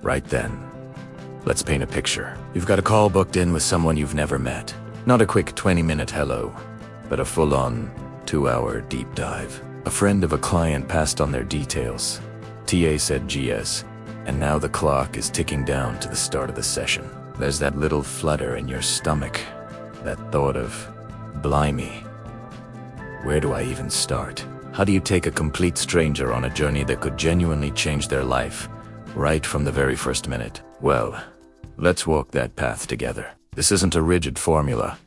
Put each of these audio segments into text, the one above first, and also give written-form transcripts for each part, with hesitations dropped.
Right then, let's paint a picture. You've got a call booked in with someone you've never met. Not a quick 20-minute hello, but a full-on 2-hour deep dive. A friend of a client passed on their details. TA said GS, and now the clock is ticking down to the start of the session. There's that little flutter in your stomach, that thought of, blimey, where do I even start? How do you take a complete stranger on a journey that could genuinely change their life, right from the very first minute? Well, let's walk that path together. This isn't a rigid formula,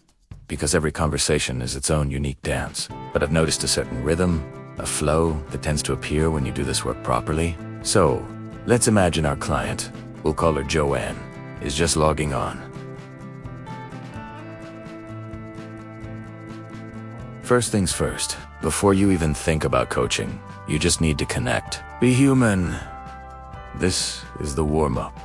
because every conversation is its own unique dance. But I've noticed a certain rhythm, a flow that tends to appear when you do this work properly. So, let's imagine our client, we'll call her Joanne, is just logging on. First things first, before you even think about coaching, you just need to connect. Be human. This is the warm-up.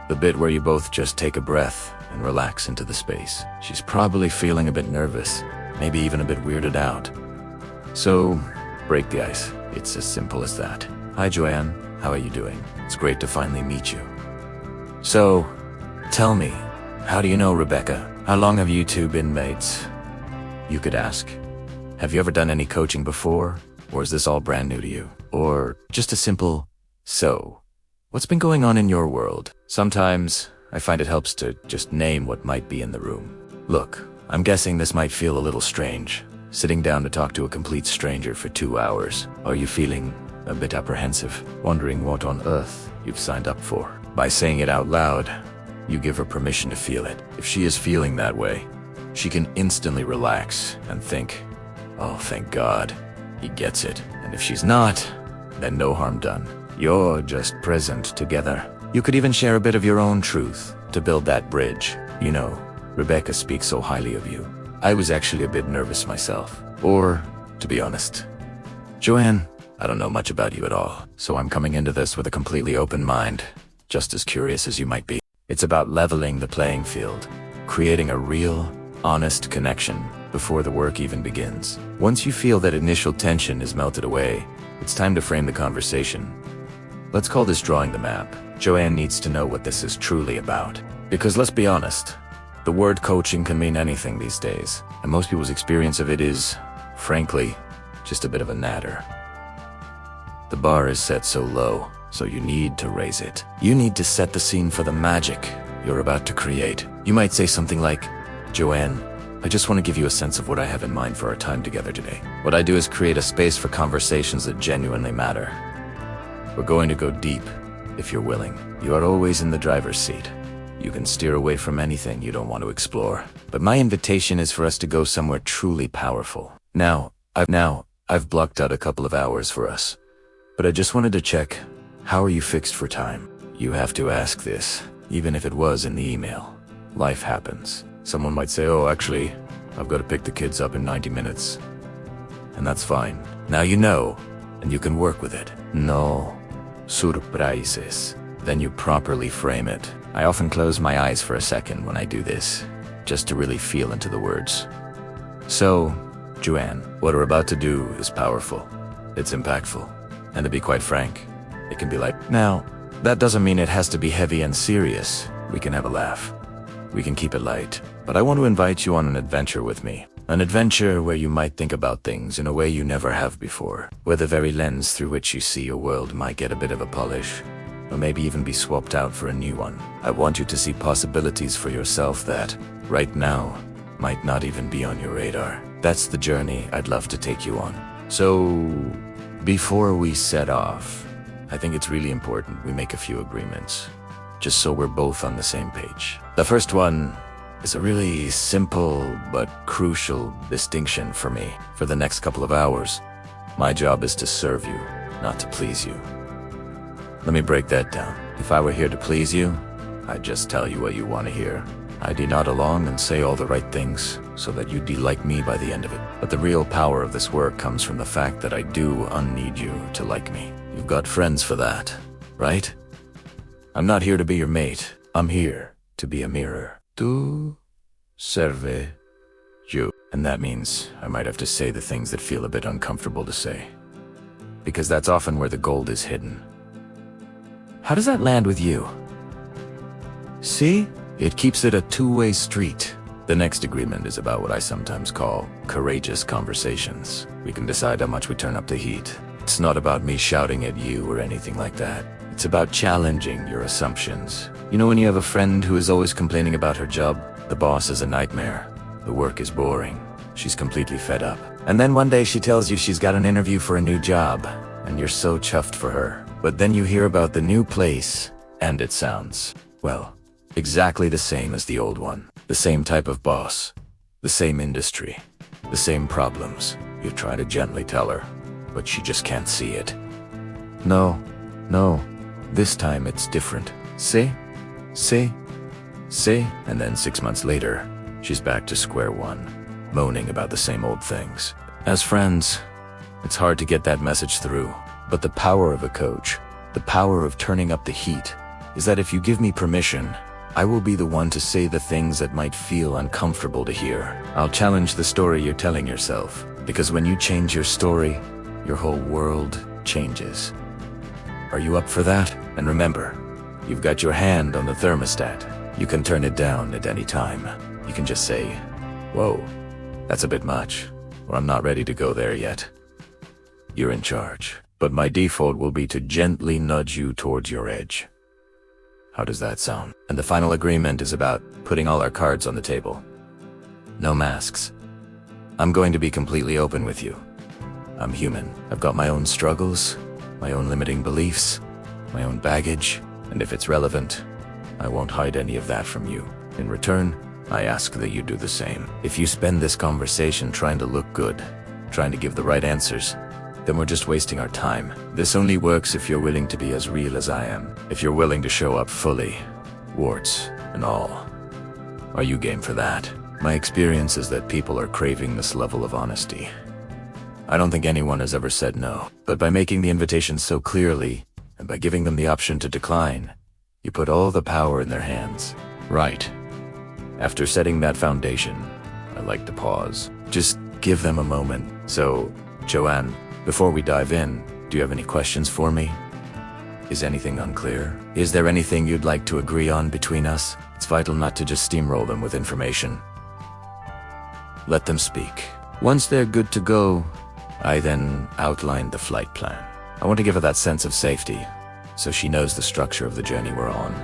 The bit where you both just take a breath and relax into the space. She's probably feeling a bit nervous, maybe even a bit weirded out. So, break the ice. It's as simple as that. Hi Joanne, how are you doing? It's great to finally meet you. So, tell me, how do you know Rebecca? How long have you two been mates? You could ask. Have you ever done any coaching before? Or is this all brand new to you? Or just a simple, so, what's been going on in your world? Sometimes, I find it helps to just name what might be in the room. Look, I'm guessing this might feel a little strange, sitting down to talk to a complete stranger for 2 hours. Are you feeling a bit apprehensive, wondering what on earth you've signed up for? By saying it out loud, you give her permission to feel it. If she is feeling that way, she can instantly relax and think, oh, thank God, he gets it. And if she's not, then no harm done. You're just present together. You could even share a bit of your own truth to build that bridge. You know, Rebecca speaks so highly of you. I was actually a bit nervous myself. Or, to be honest, Joanne, I don't know much about you at all, so I'm coming into this with a completely open mind, just as curious as you might be. It's about leveling the playing field, creating a real, honest connection before the work even begins. Once you feel that initial tension is melted away, it's time to frame the conversation. Let's call this drawing the map. Joanne needs to know what this is truly about. Because let's be honest, the word coaching can mean anything these days, and most people's experience of it is, frankly, just a bit of a natter. The bar is set so low, so you need to raise it. You need to set the scene for the magic you're about to create. You might say something like, Joanne, I just want to give you a sense of what I have in mind for our time together today. What I do is create a space for conversations that genuinely matter. We're going to go deep, if you're willing. You are always in the driver's seat. You can steer away from anything you don't want to explore. But my invitation is for us to go somewhere truly powerful. Now, I've blocked out a couple of hours for us. But I just wanted to check, how are you fixed for time? You have to ask this, even if it was in the email. Life happens. Someone might say, oh, actually, I've got to pick the kids up in 90 minutes. And that's fine. Now you know, and you can work with it. No surprises. Then you properly frame it. I often close my eyes for a second when I do this, just to really feel into the words. So, Joanne, what we're about to do is powerful. It's impactful. And to be quite frank, it can be like, now, that doesn't mean it has to be heavy and serious. We can have a laugh. We can keep it light. But I want to invite you on an adventure with me. An adventure where you might think about things in a way you never have before. Where the very lens through which you see your world might get a bit of a polish. Or maybe even be swapped out for a new one. I want you to see possibilities for yourself that, right now, might not even be on your radar. That's the journey I'd love to take you on. So, before we set off, I think it's really important we make a few agreements, just so we're both on the same page. The first one is a really simple but crucial distinction for me. For the next couple of hours, my job is to serve you, not to please you. Let me break that down. If I were here to please you, I'd just tell you what you want to hear. I'd nod along and say all the right things so that you'd be like me by the end of it. But the real power of this work comes from the fact that I do need you to like me. You've got friends for that, right? I'm not here to be your mate. I'm here to be a mirror. Tu serve you. And that means I might have to say the things that feel a bit uncomfortable to say. Because that's often where the gold is hidden. How does that land with you? See? It keeps it a two-way street. The next agreement is about what I sometimes call courageous conversations. We can decide how much we turn up the heat. It's not about me shouting at you or anything like that. It's about challenging your assumptions. You know when you have a friend who is always complaining about her job? The boss is a nightmare. The work is boring. She's completely fed up. And then one day she tells you she's got an interview for a new job, and you're so chuffed for her. But then you hear about the new place, and it sounds, well, exactly the same as the old one. The same type of boss. The same industry. The same problems. You try to gently tell her, but she just can't see it. No. This time it's different. See? And then 6 months later, she's back to square one, moaning about the same old things. As friends, it's hard to get that message through, but the power of a coach, the power of turning up the heat, is that if you give me permission, I will be the one to say the things that might feel uncomfortable to hear. I'll challenge the story you're telling yourself, because when you change your story, your whole world changes. Are you up for that? And remember, you've got your hand on the thermostat. You can turn it down at any time. You can just say, whoa, that's a bit much, or I'm not ready to go there yet. You're in charge, but my default will be to gently nudge you towards your edge. How does that sound? And the final agreement is about putting all our cards on the table. No masks. I'm going to be completely open with you. I'm human. I've got my own struggles, my own limiting beliefs, my own baggage, and if it's relevant, I won't hide any of that from you. In return, I ask that you do the same. If you spend this conversation trying to look good, trying to give the right answers, then we're just wasting our time. This only works if you're willing to be as real as I am. If you're willing to show up fully, warts and all. Are you game for that? My experience is that people are craving this level of honesty. I don't think anyone has ever said no, but by making the invitation so clearly, and by giving them the option to decline, you put all the power in their hands. Right. After setting that foundation, I like to pause. Just give them a moment. So, Joanne, before we dive in, do you have any questions for me? Is anything unclear? Is there anything you'd like to agree on between us? It's vital not to just steamroll them with information. Let them speak. Once they're good to go, I then outline the flight plan. I want to give her that sense of safety, so she knows the structure of the journey we're on.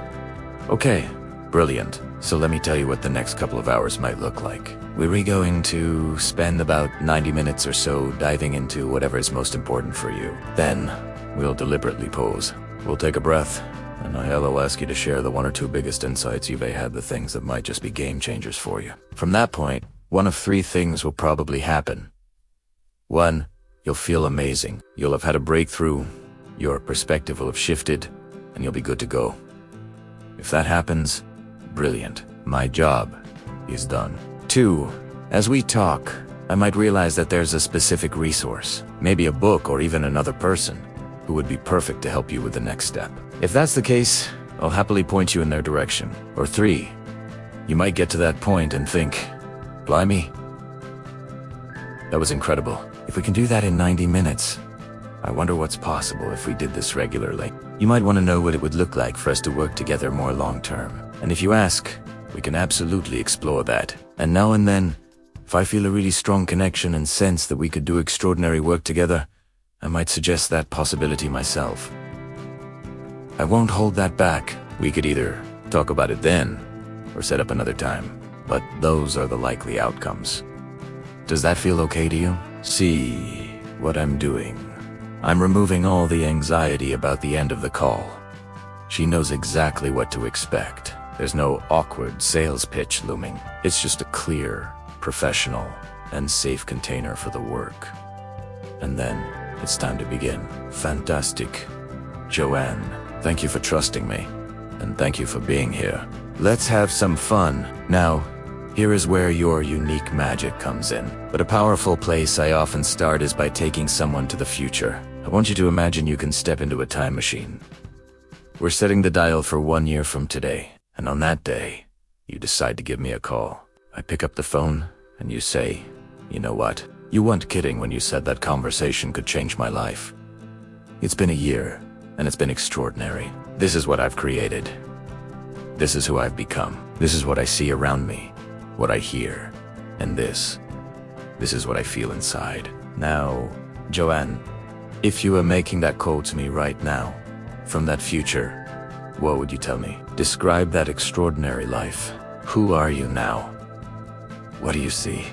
Okay, brilliant. So let me tell you what the next couple of hours might look like. We're going to spend about 90 minutes or so diving into whatever is most important for you. Then, we'll deliberately pause. We'll take a breath, and I'll ask you to share the one or two biggest insights you've had, the things that might just be game changers for you. From that point, one of three things will probably happen. 1, you'll feel amazing. You'll have had a breakthrough, your perspective will have shifted, and you'll be good to go. If that happens, brilliant. My job is done. 2, as we talk, I might realize that there's a specific resource, maybe a book or even another person, who would be perfect to help you with the next step. If that's the case, I'll happily point you in their direction. Or 3, you might get to that point and think, blimey, that was incredible. If we can do that in 90 minutes, I wonder what's possible if we did this regularly. You might want to know what it would look like for us to work together more long-term. And if you ask, we can absolutely explore that. And now and then, if I feel a really strong connection and sense that we could do extraordinary work together, I might suggest that possibility myself. I won't hold that back. We could either talk about it then, or set up another time. But those are the likely outcomes. Does that feel okay to you? See what I'm doing. I'm removing all the anxiety about the end of the call. She knows exactly what to expect. There's no awkward sales pitch looming. It's just a clear, professional, and safe container for the work. And then, it's time to begin. Fantastic. Joanne, thank you for trusting me, and thank you for being here. Let's have some fun. Now, here is where your unique magic comes in. But a powerful place I often start is by taking someone to the future. I want you to imagine you can step into a time machine. We're setting the dial for 1 year from today, and on that day, you decide to give me a call. I pick up the phone, and you say, you know what? You weren't kidding when you said that conversation could change my life. It's been a year, and it's been extraordinary. This is what I've created. This is who I've become. This is what I see around me, what I hear. And this is what I feel inside. Now, Joanne, if you were making that call to me right now, from that future, what would you tell me? Describe that extraordinary life. Who are you now? What do you see?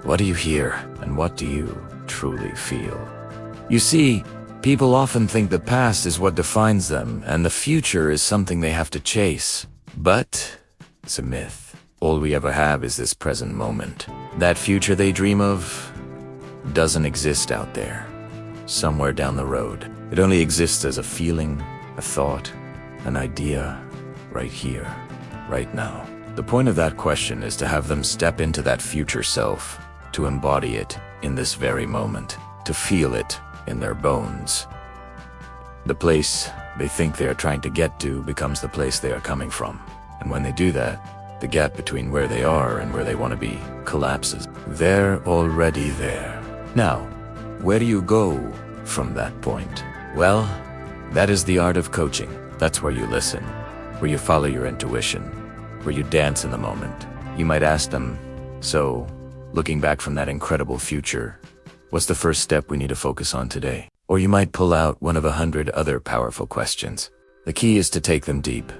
What do you hear? And what do you truly feel? You see, people often think the past is what defines them, and the future is something they have to chase. But it's a myth. All we ever have is this present moment. That future they dream of doesn't exist out there, somewhere down the road. It only exists as a feeling, a thought, an idea, right here, right now. The point of that question is to have them step into that future self, to embody it in this very moment, to feel it in their bones. The place they think they are trying to get to becomes the place they are coming from. And when they do that, the gap between where they are and where they want to be collapses. They're already there. Now, where do you go from that point? Well, that is the art of coaching. That's where you listen, where you follow your intuition, where you dance in the moment. You might ask them, so, looking back from that incredible future, what's the first step we need to focus on today? Or you might pull out one of 100 other powerful questions. The key is to take them deep.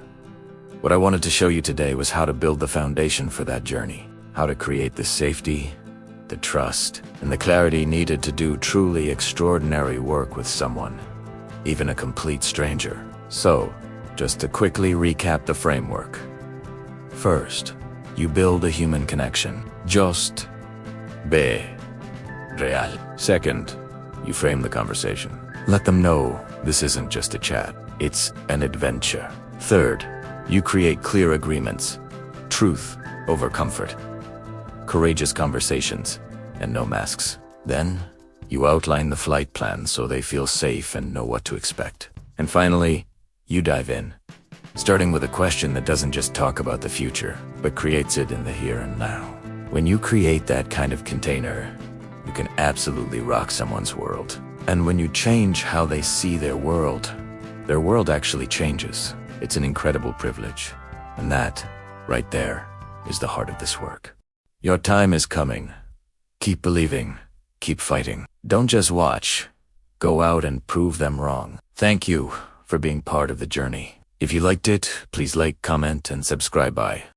What I wanted to show you today was how to build the foundation for that journey, how to create the safety, the trust, and the clarity needed to do truly extraordinary work with someone, even a complete stranger. So, just to quickly recap the framework. First, you build a human connection. Just be real. Second, you frame the conversation. Let them know this isn't just a chat, it's an adventure. Third, you create clear agreements. Truth over comfort. Courageous conversations, and no masks. Then, you outline the flight plan so they feel safe and know what to expect. And finally, you dive in, starting with a question that doesn't just talk about the future, but creates it in the here and now. When you create that kind of container, you can absolutely rock someone's world. And when you change how they see their world actually changes. It's an incredible privilege. And that, right there, is the heart of this work. Your time is coming. Keep believing. Keep fighting. Don't just watch. Go out and prove them wrong. Thank you for being part of the journey. If you liked it, please like, comment, and subscribe. Bye.